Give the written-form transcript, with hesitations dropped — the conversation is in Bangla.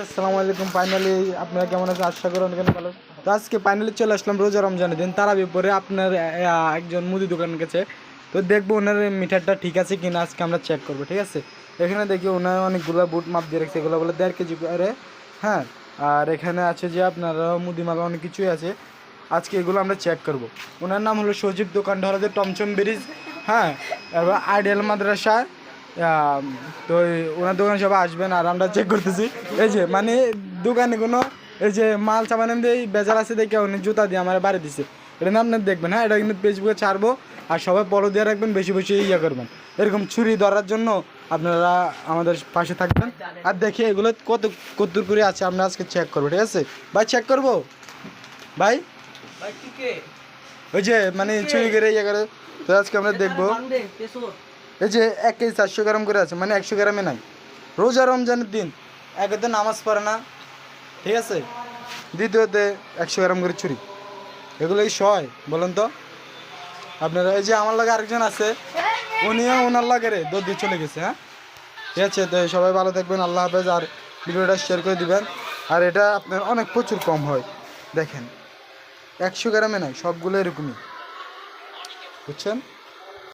আসসালামু আলাইকুম। ফাইনালি আপনারা কেমন আছেন? আশা করি অনেক ভালো। তো আজকে ফাইনালি চলে আসলাম রোজা রমজানের দিন তারাবির পরে আপনার একজন মুদি দোকানের কাছে। তো দেখবো ওনার মিটারটা ঠিক আছে কিনা, আজকে আমরা চেক করবো। ঠিক আছে, এখানে দেখি ওনার অনেকগুলো বুট মাপ দিয়ে রাখছে, এগুলো বলে 1.5 কেজি করে। হ্যাঁ, আর এখানে আছে যে আপনার মুদিমালা অনেক কিছুই আছে। আজকে এগুলো আমরা চেক করব। ওনার নাম হলো সজীব, দোকানটা হলো যে টমচম ব্রিজ। হ্যাঁ, এবার আইডিয়াল মাদ্রাসা। তো ওনার দোকানে সবাই আসবেন আর আমরা চেক করতেছি। এই যে মানে দোকানে কোনো এই যে মাল চাপান দিয়ে বেজার আছে দেখে উনি জুতা দিয়ে আমার বাড়ি দিছে। এটা না আপনার দেখবেন। হ্যাঁ, এটা কিন্তু ফেসবুকে ছাড়বো আর সবাই ফলো দিয়ে রাখবেন, বেশি বেশি ইয়ে করবেন। এরকম ছুরি ধরার জন্য আপনারা আমাদের পাশে থাকবেন। আর দেখি এগুলো কত করে আছে আমরা আজকে চেক করবো। ঠিক আছে ভাই, চেক করবো ভাই। ওই যে মানে ছুরি করে ইয়ে করে। তো আজকে আমরা দেখবো এই যে 1 কেজি 400 গ্রাম করে আছে, মানে 100 গ্রামে নাই। রোজা রমজানের দিন একে তো নামাজ পড়ে না, ঠিক আছে, দ্বিতীয়তে 100 গ্রাম করে চুরি, এগুলো কি সয় বলেন তো আপনারা? এই যে আমার লাগে আরেকজন আছে, উনিও ওনার লাগে রে দৌড় দিয়ে চলে গেছে। হ্যাঁ, ঠিক আছে। তো সবাই ভালো থাকবেন, আল্লাহ হাফেজ। আর ভিডিওটা শেয়ার করে দিবেন। আর এটা আপনার অনেক প্রচুর কম হয়, দেখেন 100 গ্রামে নাই, সবগুলো এরকমই, বুঝছেন।